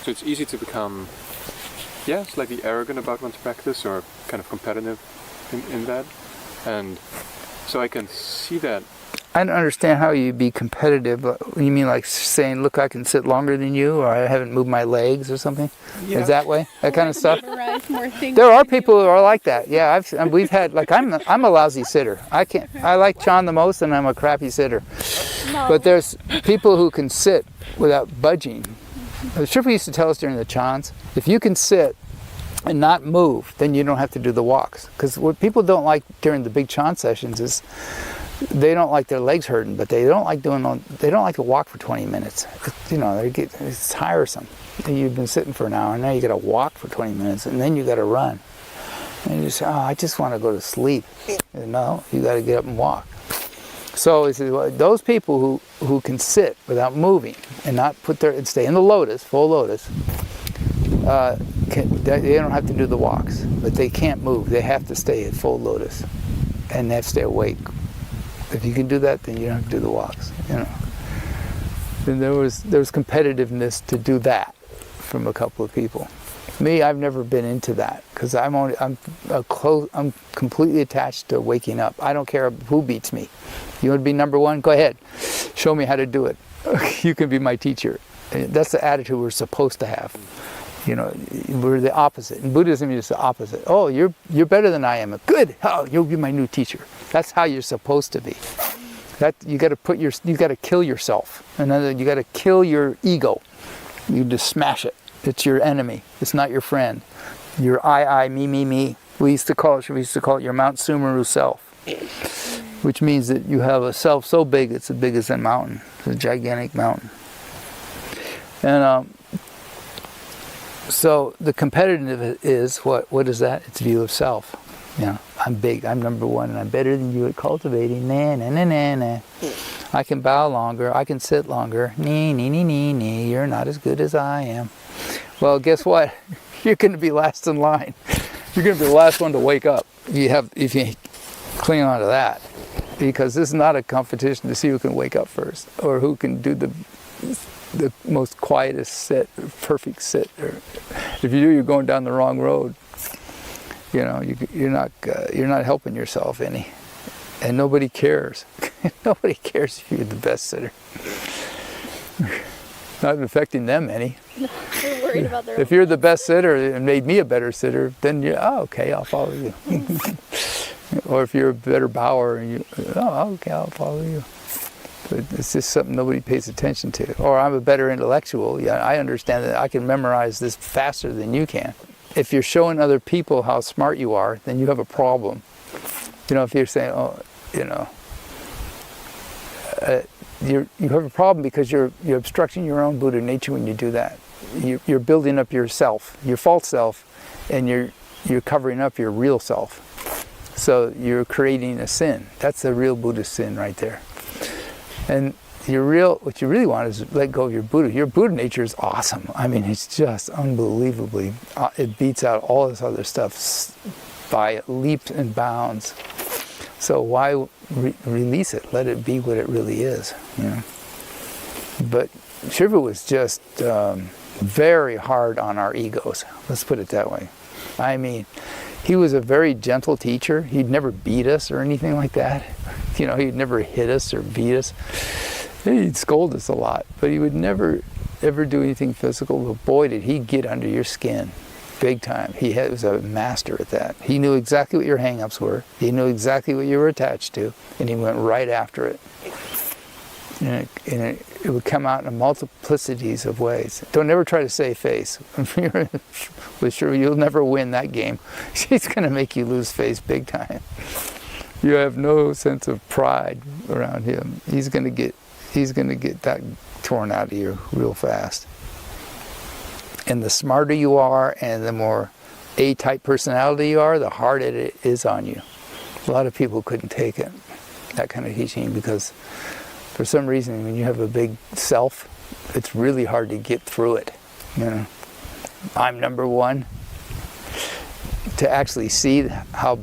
So it's easy to become, slightly arrogant about one's practice or kind of competitive in that. And so I can see that. I don't understand how you'd be competitive. You mean like saying, look, I can sit longer than you, or I haven't moved my legs or something? Yeah. Is that way? That kind of stuff? More things There are people who are like that. Yeah, we've had, like, I'm a lousy sitter. I like John the most, and I'm a crappy sitter. No. But there's people who can sit without budging. The Shifu used to tell us during the chants, if you can sit and not move, then you don't have to do the walks. Because what people don't like during the big chant sessions is they don't like their legs hurting, but they don't like to walk for 20 minutes. It's tiresome. You've been sitting for an hour, and now you got to walk for 20 minutes, and then you got to run. And you say, I just want to go to sleep. No, you got to get up and walk. So he says, well, those people who can sit without moving and not and stay in the lotus, full lotus, they don't have to do the walks, but they can't move. They have to stay at full lotus, and they have to stay awake. If you can do that, then you don't have to do the walks. And there was competitiveness to do that from a couple of people. Me, I've never been into that because I'm completely attached to waking up. I don't care who beats me. You want to be number one? Go ahead. Show me how to do it. You can be my teacher. That's the attitude we're supposed to have. We're the opposite. In Buddhism, it's the opposite. Oh, you're better than I am. Good. Oh, you'll be my new teacher. That's how you're supposed to be. That you got to kill yourself. Another, you got to kill your ego. You just smash it. It's your enemy. It's not your friend. Your I, me. We used to call it your Mount Sumeru self, which means that you have a self so big it's as big as a mountain. It's a gigantic mountain. And so the competitive is what is that? It's view of self. I'm big, I'm number one, and I'm better than you at cultivating. Nah. I can bow longer, I can sit longer. Nee. You're not as good as I am. Well, guess what? You're going to be last in line. You're going to be the last one to wake up if you cling on to that. Because this is not a competition to see who can wake up first, or who can do the most quietest sit, or perfect sit. Or if you do, you're going down the wrong road. You're not helping yourself any, and nobody cares. Nobody cares if you're the best sitter. Not affecting them any. They're worried about their If you're the best sitter and made me a better sitter, then okay, I'll follow you. Or if you're a better bower and okay, I'll follow you. But it's just something nobody pays attention to. Or I'm a better intellectual. Yeah, I understand that I can memorize this faster than you can. If you're showing other people how smart you are, then you have a problem. If you're saying, you have a problem because you're obstructing your own Buddha nature when you do that. You're building up yourself, your false self, and you're covering up your real self. So you're creating a sin. That's the real Buddhist sin right there. And what you really want is let go of your Buddha. Your Buddha nature is awesome. I mean, it's just unbelievably, it beats out all this other stuff by leaps and bounds. So why release it? Let it be what it really is, But Shifu was just very hard on our egos. Let's put it that way. I mean, he was a very gentle teacher. He'd never beat us or anything like that. He'd never hit us or beat us. He'd scold us a lot, but he would never ever do anything physical. But boy, did he get under your skin, big time. He was a master at that. He knew exactly what your hang-ups were. He knew exactly what you were attached to, and he went right after it. And it would come out in multiplicities of ways. Don't ever try to save face. With sure you'll never win that game. He's going to make you lose face big time. You have no sense of pride around him. He's going to get that torn out of you real fast. And the smarter you are and the more A-type personality you are, the harder it is on you. A lot of people couldn't take it, that kind of teaching, because for some reason when you have a big self, it's really hard to get through it. I'm number one. To actually see how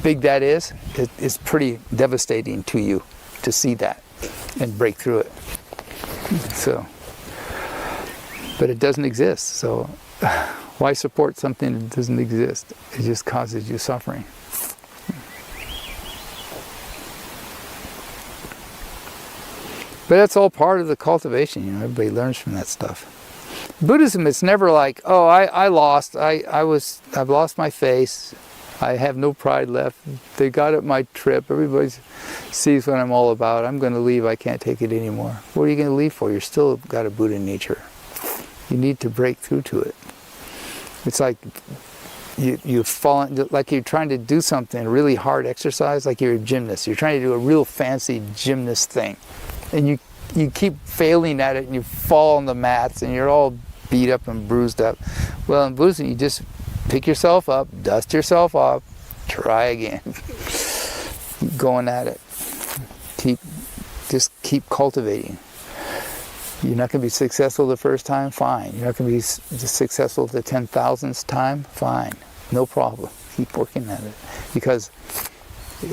big that is, it's pretty devastating to you to see that and break through it. So but it doesn't exist. So why support something that doesn't exist? It just causes you suffering. But that's all part of the cultivation, you know, everybody learns from that stuff. Buddhism, it's never like, oh, I lost, I've lost my face, I have no pride left, they got up my trip, everybody sees what I'm all about, I'm going to leave, I can't take it anymore. What are you going to leave for? You're still got a Buddha nature. You need to break through to it. It's like you've fallen, like you're trying to do something, a really hard exercise, like you're a gymnast. You're trying to do a real fancy gymnast thing. And you keep failing at it, and you fall on the mats, and you're all beat up and bruised up. Well, in Buddhism, you just pick yourself up, dust yourself off, try again. Keep going at it. Just keep cultivating. You're not going to be successful the first time? Fine. You're not going to be successful the 10,000th time? Fine. No problem. Keep working at it. Because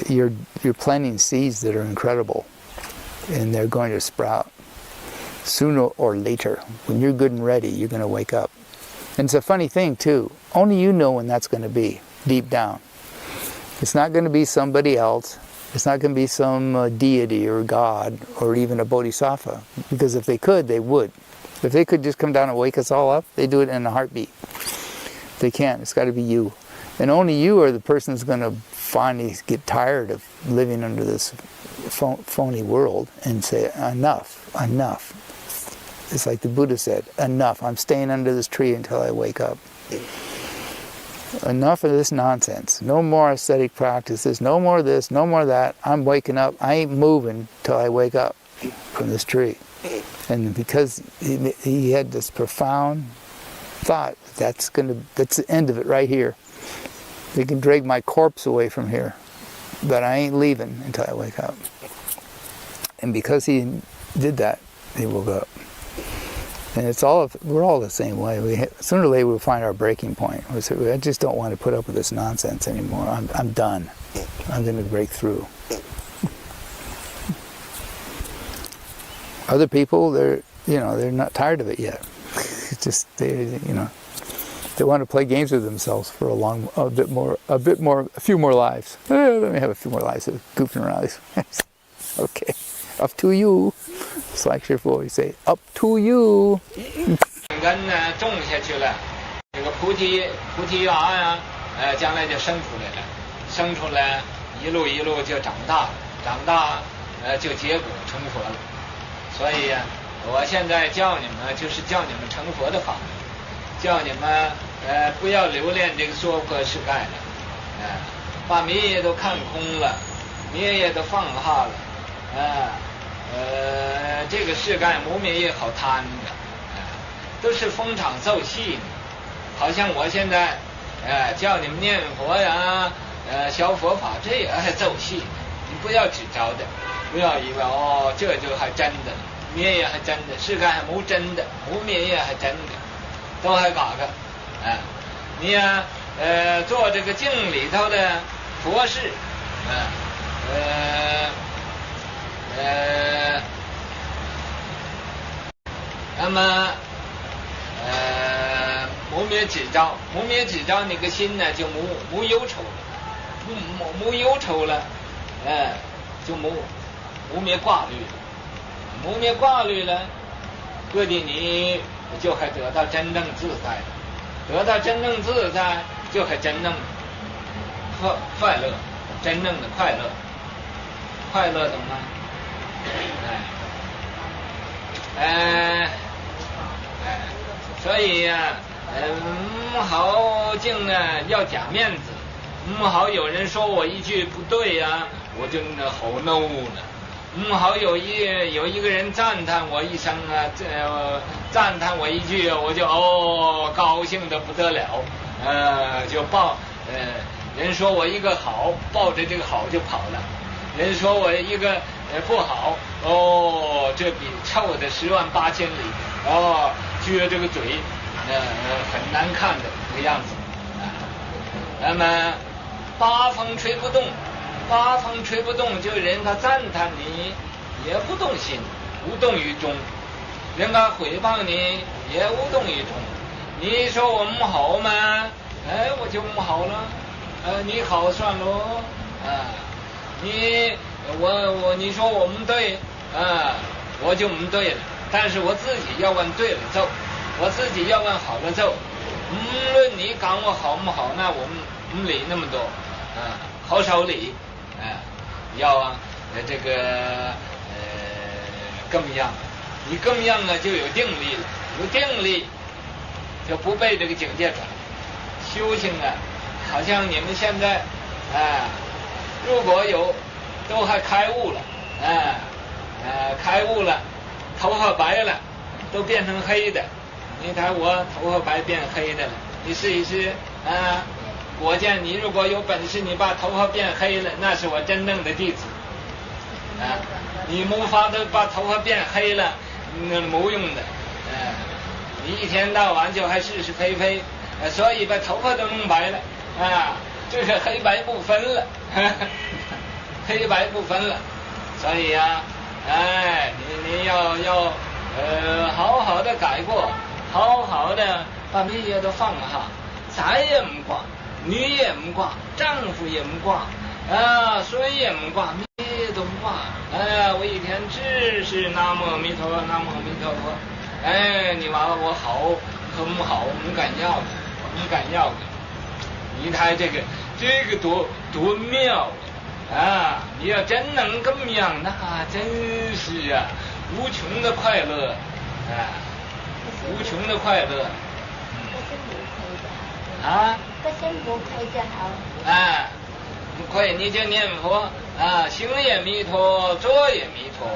you're planting seeds that are incredible. And they're going to sprout. Sooner or later, when you're good and ready, you're going to wake up. And it's a funny thing, too. Only you know when that's going to be, deep down. It's not going to be somebody else. It's not going to be some deity or God or even a bodhisattva. Because if they could, they would. If they could just come down and wake us all up, they do it in a heartbeat. They can't. It's got to be you. And only you are the person who's going to finally get tired of living under this phony world and say, enough, enough. It's like the Buddha said, enough. I'm staying under this tree until I wake up. Enough of this nonsense. No more ascetic practices. No more this, no more that. I'm waking up. I ain't moving till I wake up from this tree. And because he had this profound thought, that's the end of it right here. They can drag my corpse away from here, but I ain't leaving until I wake up. And because he did that, he woke up. And we're all the same way. Sooner or later we'll find our breaking point. We say, I just don't want to put up with this nonsense anymore. I'm done. I'm going to break through. Other people, they're not tired of it yet. It's just they want to play games with themselves for a few more lives. Let me have a few more lives of goofing around. Okay, up to you. It's like Shifu always say, up to you. 根呢种下去了，这个菩提芽呀，将来就生出来了，生出来一路就长大，长大就结果成佛了。所以呀，我现在教你们就是教你们成佛的法门。叫你们不要留恋这个娑婆世界了，把灭业都看空了，灭业都放下了，这个世界无灭业好贪的，都是逢场作戏，好像我现在叫你们念佛呀，学佛法，这也还奏戏，你不要只着的，不要以为这就还真的，灭业还真的，世界还无真的，无灭业还真的。都还搞个，你呀，做这个经里头的佛事，那么，无灭只着，无灭只着，你个心呢就无忧愁了，无忧愁了，就无灭挂虑了，无灭挂虑了，各地你。就还得到真正自在，得到真正自在，就还真正快乐，真正的快乐，快乐懂吗？所以呀，好净呢要假面子，好有人说我一句不对呀，我就好怒了。好有一个人赞叹我一声啊，赞叹我一句，我就高兴得不得了，就人说我一个好，抱着这个好就跑了；人说我一个不好，这比臭的108000里，撅这个嘴，很难看的这个样子。那么八风吹不动。八风吹不动，就人家赞叹你也不动心，无动于衷；人家诽谤你也无动于衷。你说我们好吗？哎，我就不好了。你好算喽。你说我们对，我就不对了。但是我自己要问对了咒，我自己要问好了咒。无论你讲我好不好，那我们不理那么多，好少理，要这个更样，你更样了就有定力了，有定力就不被这个境界转。修行好像你们现在如果都还开悟了，开悟了，头发白了，都变成黑的。你看我头发白变黑的了，你试一试我见你如果有本事，你把头发变黑了，那是我真正的弟子。你没法子把头发变黑了，那没用的。你一天到晚就还是非非，所以把头发都弄白了这个黑白不分了，黑白不分了。所以你要好好的改过，好好的把这些都放下，咱也不挂，女也不挂，丈夫也不挂，孙也不挂，咩都不挂。我一天只是南无阿弥陀佛，南无阿弥陀佛。你完了我好可不好，不敢要的，不敢要的。你看这个多妙你要真能这么样，那真是无穷的快乐无穷的快乐。个先不亏就好。不亏你就念佛行也弥陀，坐也弥陀，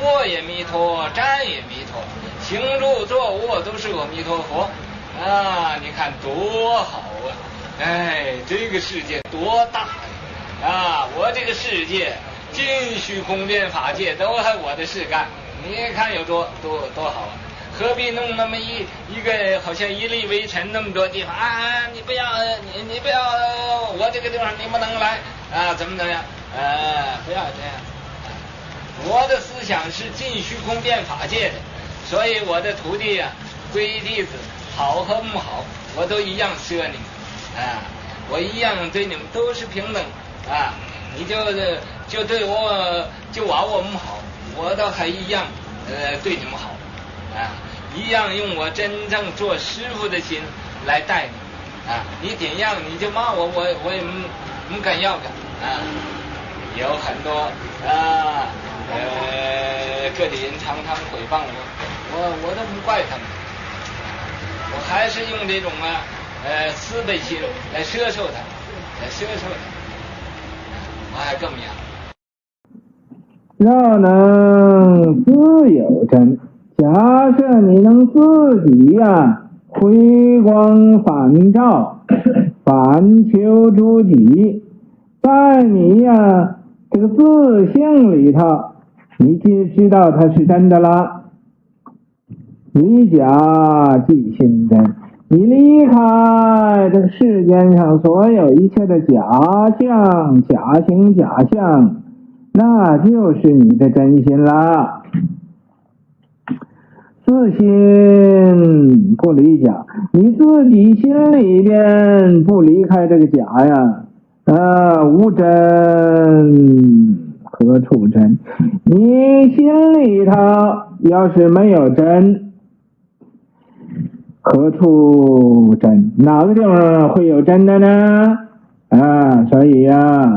卧也弥陀，站也弥陀，行住坐卧都是阿弥陀佛你看多好这个世界多大我这个世界尽虚空遍法界都还我的事干，你看有多好何必弄那么一个好像一粒微尘那么多地方你不要我这个地方你不能来怎么样不要这样。我的思想是尽虚空遍法界的，所以我的徒弟皈弟子好和不好我都一样舍你我一样对你们都是平等你就对我就往我们好，我倒还一样对你们好一样用我真正做师父的心来待你你怎样你就骂我也不敢要的有很多各地人常常诽谤我都不怪他们，我还是用这种慈悲心来摄受他，我还这么样。要能自有真，假设你能自己回光返照，反求诸己，在你这个自性里头，你就知道它是真的了。离假即心真，你离开这个世间上所有一切的假象、假形、假象，那就是你的真心啦。自心不离假，你自己心里边不离开这个假无真何处真？你心里头要是没有真，何处真？哪个地方会有真的呢？所以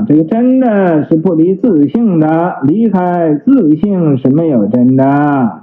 这个真的是不离自性的，离开自性是没有真的。